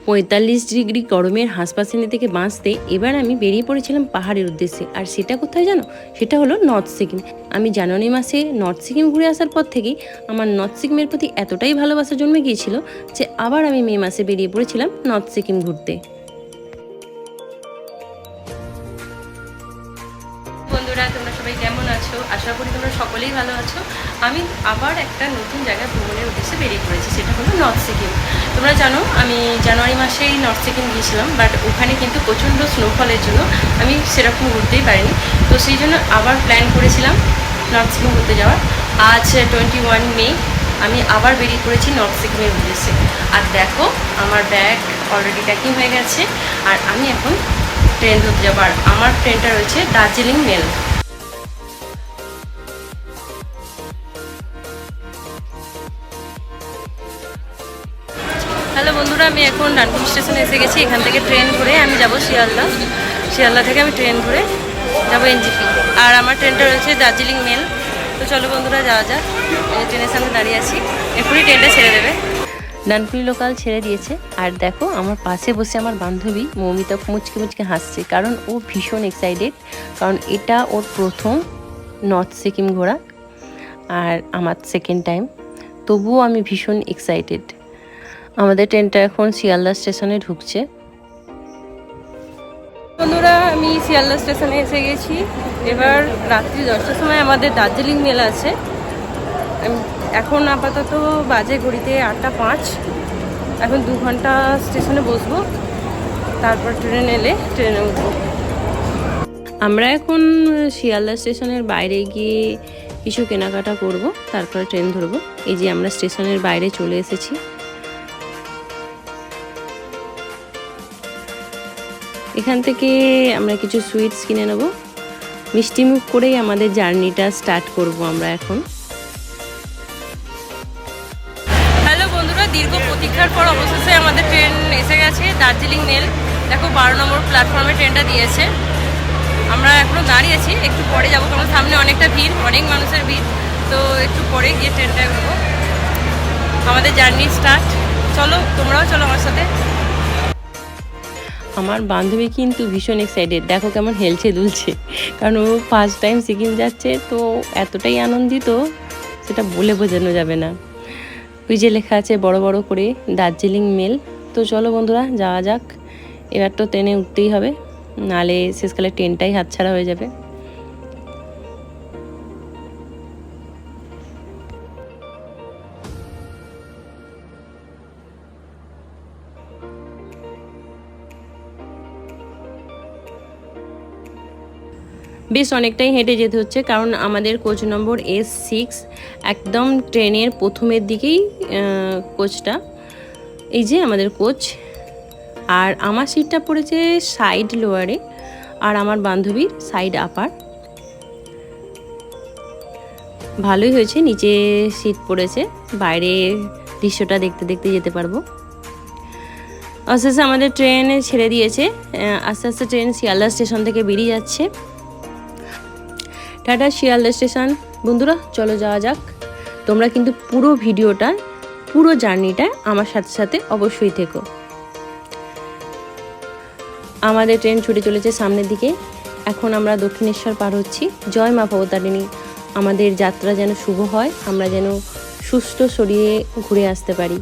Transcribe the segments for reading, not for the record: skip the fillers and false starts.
45 degree গরমের হাঁসপাশানি থেকে বাঁচতে এবার আমি বেরিয়ে পড়েছিলাম পাহাড়ের উদ্দেশ্যে। আর সেটা কোথায় জানো? সেটা হলো নর্থ সিকিম। আমি জানুয়ারি মাসে নর্থ সিকিম ঘুরে আসার পর থেকেই আমার নর্থ সিকিমের প্রতি এতটাই ভালোবাসা জন্মে গিয়েছিল যে আবার আমি মে মাসে বেরিয়ে পড়েছিলাম নর্থ সিকিম ঘুরতে। বন্ধুরা, তোমরা সবাই কেমন আছো? আশা করি তোমরা সকলেই ভালো আছো। আমি আবার একটা নতুন জায়গায় ভ্রমণের উদ্দেশ্যে বেরিয়ে পড়েছি, সেটা হলো নর্থ সিকিম। তোমরা জানো আমি জানুয়ারি মাসেই নর্থ সিকিম গিয়েছিলাম, বাট ওখানে কিন্তু প্রচণ্ড স্নোফলের জন্য আমি সেরকম ঘুরতেই পারিনি। তো সেই জন্য আবার প্ল্যান করেছিলাম নর্থ সিকিম ঘুরতে যাওয়ার। আজ 21 মে আমি আবার বেরিয়ে পড়েছি নর্থ সিকিমের উদ্দেশ্যে। আর দেখো, আমার ব্যাগ অলরেডি প্যাকিং হয়ে গেছে আর আমি এখন ট্রেন ধরতে যাবো। আর আমার ট্রেনটা রয়েছে দার্জিলিং মেল। হ্যালো বন্ধুরা, আমি এখন ডানকুনি স্টেশনে এসে গেছি। এখান থেকে ট্রেন ধরে আমি যাব শিয়ালদা। শিয়ালদা থেকে আমি ট্রেন ধরে যাব এনজিপি। আর আমার ট্রেনটা রয়েছে দার্জিলিং মেল। তো চলো বন্ধুরা, যাওয়া যাক। ট্রেনের সামনে দাঁড়িয়ে আছি, এক্ষুনি ট্রেনটা ছেড়ে দেবে। ডানকুনি লোকাল ছেড়ে দিয়েছে। আর দেখো, আমার পাশে বসে আমার বান্ধবী মৌমিতা মুচকে মুচকে হাসছে, কারণ ও ভীষণ এক্সাইটেড। কারণ এটা ওর প্রথম নর্থ সিকিম ঘোরা আর আমার সেকেন্ড টাইম। তবুও আমি ভীষণ এক্সাইটেড। আমাদের ট্রেনটা এখন শিয়ালদা স্টেশনে ঢুকছে। বন্ধুরা, আমি শিয়ালদা স্টেশনে এসে গেছি। এবার রাত্রি 10টার সময় আমাদের দার্জিলিং মেল আছে। এখন আপাতত বাজে ঘড়িতে 8টা 5। এখন 2 ঘন্টা স্টেশনে বসবো, তারপর ট্রেন এলে ট্রেনে উঠবো। আমরা এখন শিয়ালদা স্টেশনের বাইরে গিয়ে কিছু কেনাকাটা করব, তারপরে ট্রেন ধরবো। এই যে আমরা স্টেশনের বাইরে চলে এসেছি। এখান থেকে আমরা কিছু সুইটস কিনে নেব। মিষ্টি মুখ করেই আমাদের জার্নিটা স্টার্ট করব আমরা এখন। হ্যালো বন্ধুরা, দীর্ঘ প্রতীক্ষার পর অবশেষে আমাদের ট্রেন এসে গেছে, দার্জিলিং মেল। দেখো 12 নম্বর প্ল্যাটফর্মে ট্রেনটা দিয়েছে। আমরা এখনও দাঁড়িয়েছি, একটু পরে যাবো, কারণ সামনে অনেকটা ভিড়, অনেক মানুষের ভিড়। তো একটু পরে গিয়ে ট্রেনটা উঠবো। আমাদের জার্নি স্টার্ট। চলো, তোমরাও চলো আমার সাথে। আমার বান্ধবী কিন্তু ভীষণ এক্সাইটেড, দেখো কেমন হেলছে দুলছে, কারণ ও ফার্স্ট টাইম সিকিম যাচ্ছে। তো এতটাই আনন্দিত, সেটা বলে বোঝানো যাবে না। ওই যে লেখা আছে বড় বড় করে দার্জিলিং মেল। তো চলো বন্ধুরা, যাওয়া যাক। এবার তো ট্রেনে উঠতেই হবে, নালে শেষকালে ট্রেনটাই হাতছাড়া হয়ে যাবে। বেশ অনেকটাই হেঁটে যেতে হচ্ছে, কারণ আমাদের কোচ নম্বর S6 একদম ট্রেনের প্রথমের দিকেই কোচটা। এই যে আমাদের কোচ। আর আমার সিটটা পড়েছে সাইড লোয়ারে, আর আমার বান্ধবীর সাইড আপার। ভালোই হয়েছে নিচে সিট পড়েছে, বাইরে দৃশ্যটা দেখতে দেখতে যেতে পারবো। আস্তে আস্তে আমাদের ট্রেনে ছেড়ে দিয়েছে। আস্তে আস্তে ট্রেন শিয়ালদা স্টেশন থেকে বেরিয়ে যাচ্ছে। Tata Sealdah station. বন্ধুরা চলো যাওয়া যাক। তোমরা কিন্তু পুরো ভিডিওটা, পুরো জার্নিটা আমার সাথে সাথে অবশ্যই থেকো। আমাদের ট্রেন ছুটে চলেছে সামনের দিকে। এখন আমরা দক্ষিণেশ্বর পার হচ্ছি। জয় মা ভবতারিণী। আমাদের যাত্রা যেন শুভ হয়, আমরা যেন সুস্থ শরীরে ঘুরে আসতে পারি।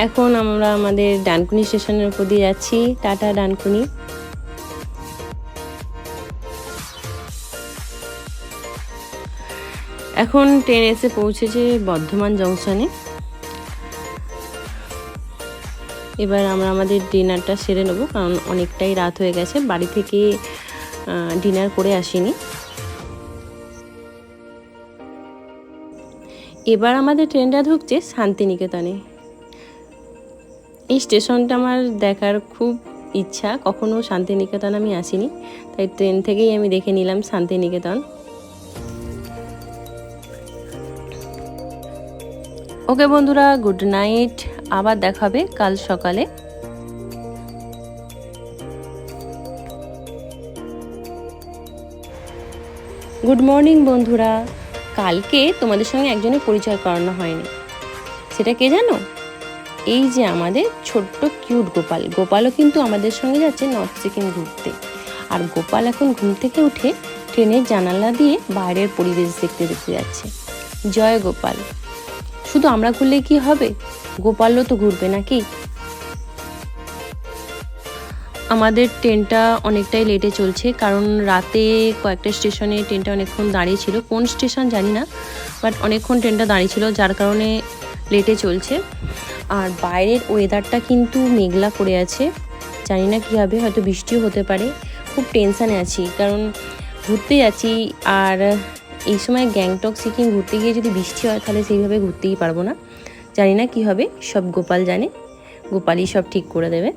এখন আমরা আমাদের ডানকুনি স্টেশনের উপর দিয়ে যাচ্ছি। টাটা ডানকুনি। এখন ট্রেন এসে পৌঁছেছে বর্ধমান জংশনে। এবার আমরা আমাদের ডিনারটা সেরে নেব, কারণ অনেকটাই রাত হয়ে গেছে, বাড়ি থেকে ডিনার করে আসিনি। এবার আমাদের ট্রেনটা ঢুকছে শান্তিনিকেতনে। এই স্টেশনটা আমার দেখার খুব ইচ্ছা, কখনো শান্তিনিকেতন আমি আসিনি, তাই ট্রেন থেকেই আমি দেখে নিলাম শান্তিনিকেতন। ওকে বন্ধুরা, গুড নাইট। আবার দেখা হবে কাল সকালে। গুড মর্নিং বন্ধুরা। কালকে তোমাদের সঙ্গে একজনের পরিচয় করানো হয়নি, সেটা কে জানো? এই যে আমাদের ছোট্ট কিউট গোপাল। গোপালও কিন্তু আমাদের সঙ্গে যাচ্ছে নর্থ সিকিম ঘুরতে। আর গোপাল এখন ঘুম থেকে উঠে ট্রেনের জানালা দিয়ে বাইরের পরিবেশ দেখতে দেখতে যাচ্ছে। জয় গোপাল। শুধু আমরা ঘুরলে কি হবে, গোপালও তো ঘুরবে নাকি? আমাদের ট্রেনটা অনেকটাই লেটে চলছে, কারণ রাতে কয়েকটা স্টেশনে ট্রেনটা অনেকক্ষণ দাঁড়িয়ে ছিল। কোন স্টেশন জানি না, বাট অনেকক্ষণ ট্রেনটা দাঁড়িয়ে ছিল, যার কারণে লেটে চলছে। আর বাইরের ওয়েদারটা কিন্তু মেঘলা করে আছে, জানি না কী হবে, হয়তো বৃষ্টিও হতে পারে। খুব টেনশানে আছি, কারণ ঘুরতে যাচ্ছি, আর এই সময় গ্যাংটক সিকিম ঘুরতে গিয়ে যদি বৃষ্টি হয় তাহলে সেইভাবে ঘুরতেই পারবো না। জানি না কী হবে, সব গোপাল জানে, গোপালই সব ঠিক করে দেবে।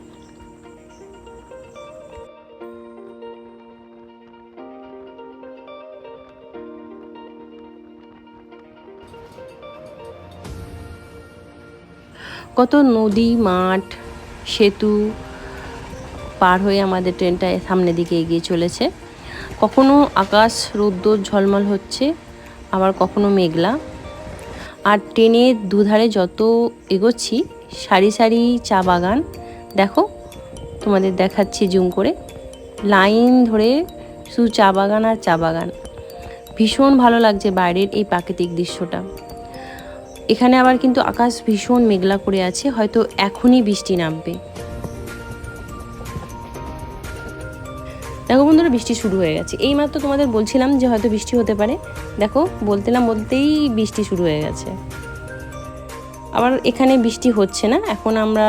কত নদী, মাঠ, সেতু পার হয়ে আমাদের ট্রেনটা সামনের দিকে এগিয়ে চলেছে। কখনো আকাশ রোদ্দুর ঝলমল হচ্ছে, আবার কখনো মেঘলা। আর ট্রেনের দুধারে যত এগোচ্ছি সারি সারি চা বাগান, দেখো তোমাদের দেখাচ্ছি জুম করে, লাইন ধরে শুধু চা বাগান আর চা বাগান। ভীষণ ভালো লাগছে বাইরের এই প্রাকৃতিক দৃশ্যটা। এখানে আবার কিন্তু আকাশ ভীষণ মেঘলা করে আছে, হয়তো এখনই বৃষ্টি নামবে। দেখো বন্ধুরা, বৃষ্টি শুরু হয়ে গেছে। এইমাত্র তোমাদের বলছিলাম যে হয়তো বৃষ্টি হতে পারে, দেখো বলতেই বৃষ্টি শুরু হয়ে গেছে। আবার এখানে বৃষ্টি হচ্ছে না, এখন আমরা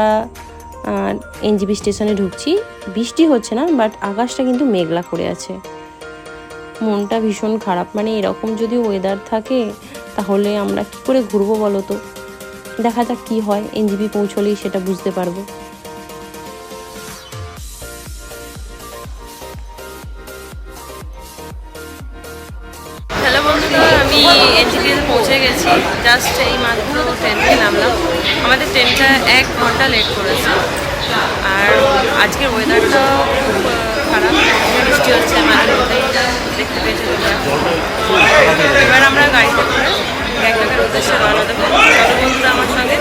এনজিপি স্টেশনে ঢুকছি। বৃষ্টি হচ্ছে না, বাট আকাশটা কিন্তু মেঘলা করে আছে। মনটা ভীষণ খারাপ, মানে এরকম যদি ওয়েদার থাকে তাহলে আমরা কি করে ঘুরবো বলো তো? দেখা যাক কি হয়, এনজিপি পৌঁছলেই সেটা বুঝতে পারবো। হ্যালো বন্ধুরা, আমি এনজিপিতে পৌঁছে গেছি। জাস্ট এই মাত্র ট্রেন থেকে নামলাম। আমাদের ট্রেনটা 1 ঘন্টা লেট করেছে। আর আজকের ওয়েদারটাও খুব খারাপ, বৃষ্টি হচ্ছে মাঝে মধ্যেই, দেখতে পেয়েছি। এবার আমরা গাড়িতে করে গ্যাংটকের উদ্দেশ্যে রওনা দেবো। বন্ধুরা আমার সঙ্গে।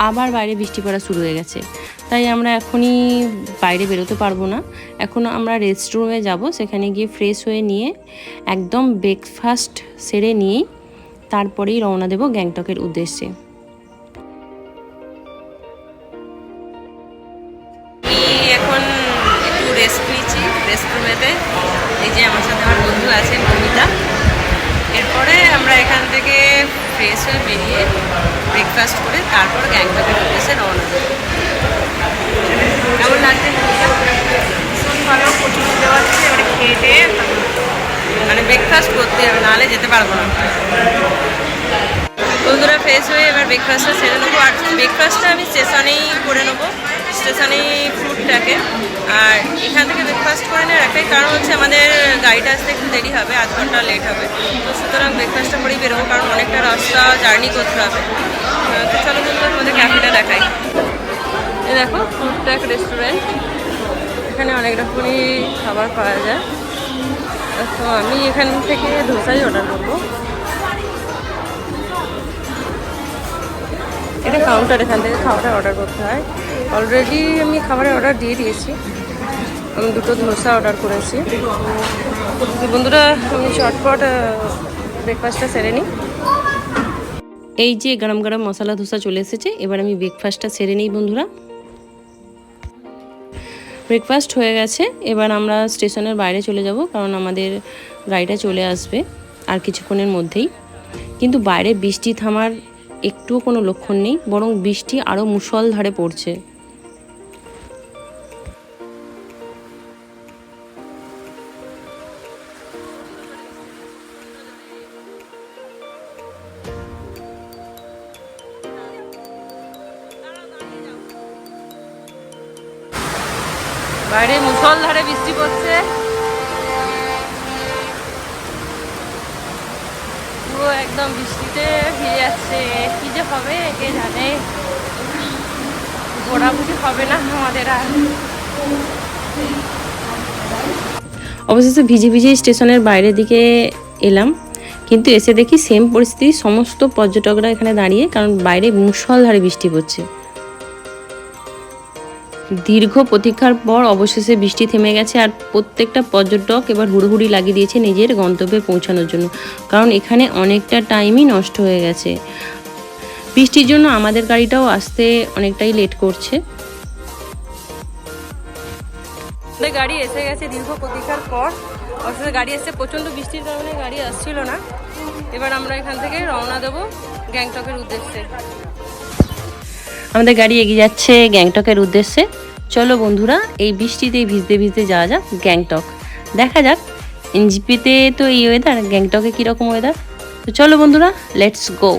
আবার বাইরে বৃষ্টি পড়া শুরু হয়ে গেছে, তাই আমরা এখনই বাইরে বেরোতে পারবো না। এখন আমরা রেস্টরুমে যাব, সেখানে গিয়ে ফ্রেশ হয়ে নিয়ে একদম ব্রেকফাস্ট সেরে নিয়েই তারপরেই রওনা দেব গ্যাংটকের উদ্দেশ্যে। এখন একটু রেস্ট নিচ্ছি রেস্টরুমেতে। এই যে আমার সাথে আমার বন্ধু আছে মমিতা। এরপরে আমরা এখান থেকে ফ্রেশ হয়ে বেরিয়ে ব্রেকফাস্ট করে তারপর গ্যাংটকের উদ্দেশ্যে রওনা দেবো। কেমন লাগছে? ভীষণ ভালো, প্রচুর দেওয়া হচ্ছে। এবারে খেয়ে মানে ব্রেকফাস্ট করতে হবে, নাহলে যেতে পারবো না। বন্ধুরা ফ্রেশ হয়ে এবার ব্রেকফাস্টটা সেরে নেবো। আর ব্রেকফাস্টটা আমি স্টেশনেই করে নেবো, স্টেশনেই ফ্রুটটাকে। আর এখান থেকে ব্রেকফাস্ট করে নেওয়ার একটাই কারণ হচ্ছে আমাদের গাড়িটা আসতে একটু দেরি হবে, 1 ঘন্টা লেট হবে। তো সুতরাং ব্রেকফাস্টটা করেই বেরোবো, কারণ অনেকটা রাস্তা জার্নি করতে হবে। তো চলো বন্ধুরা তোমাদের ক্যাফেটা দেখাই। এই দেখো, ফুডট্র্যাক রেস্টুরেন্ট। এখানে অনেক রকমই খাবার পাওয়া যায়। তো আমি এখান থেকে ধোসাই অর্ডার করবো। এটা কাউন্টার, এখান থেকে খাবারটা অর্ডার করতে হয়। অলরেডি আমি খাবারের অর্ডার দিয়ে দিয়েছি। আমি 2টো ধোসা অর্ডার করেছি। বন্ধুরা আমি চটপট ব্রেকফাস্টটা সেরে নিই। এই যে গরম গরম মশলা ধোসা চলে এসেছে, এবার আমি ব্রেকফাস্টটা সেরে নিই বন্ধুরা। ব্রেকফাস্ট হয়ে গেছে, এবার আমরা স্টেশনের বাইরে চলে যাব, কারণ আমাদের গাড়িটা চলে আসবে আর কিছুক্ষণের মধ্যেই। কিন্তু বাইরে বৃষ্টি থামার একটুও কোনো লক্ষণ নেই, বরং বৃষ্টি আরও মুষলধারে পড়ছে। বাইরে মুষলধারে বৃষ্টি পড়ছে, পুরো একদম বৃষ্টিতে ভিজে যাচ্ছে। কি যে হবে কে জানে, ঘোরাঘুরি হবে না আমাদের আর। অবশেষে ভিজে ভিজে স্টেশনের বাইরের দিকে এলাম। কিন্তু এসে দেখি সেম পরিস্থিতি, সমস্ত পর্যটকরা এখানে দাঁড়িয়ে, কারণ বাইরে মুষলধারে বৃষ্টি পড়ছে। দীর্ঘ প্রতীক্ষার পর অবশেষে বৃষ্টি থেমে গেছে, আর প্রত্যেকটা পর্যটক এবার হুড়োহুড়ি লাগিয়ে দিয়েছে নিজের গন্তব্যে পৌঁছানোর জন্য, কারণ এখানে অনেকটা টাইমই নষ্ট হয়ে গেছে। বৃষ্টির জন্য আমাদের গাড়িটাও আসতে অনেকটাই লেট করছে। আমাদের গাড়ি এসে গেছে দীর্ঘ প্রতীক্ষার পর, অবশেষে গাড়ি এসে, প্রচণ্ড বৃষ্টির কারণে গাড়ি আসছিল না। এবার আমরা এখান থেকে রওনা দেবো গ্যাংটকের উদ্দেশ্যে। আমাদের গাড়ি এগিয়ে যাচ্ছে গ্যাংটকের উদ্দেশ্যে। চলো বন্ধুরা, এই বৃষ্টিতেই ভিজতে ভিজতে যাওয়া যাক গ্যাংটক। দেখা যাক এনজিপিতে তো এই ওয়েদার, গ্যাংটকে কীরকম ওয়েদার। তো চলো বন্ধুরা, লেটস গো।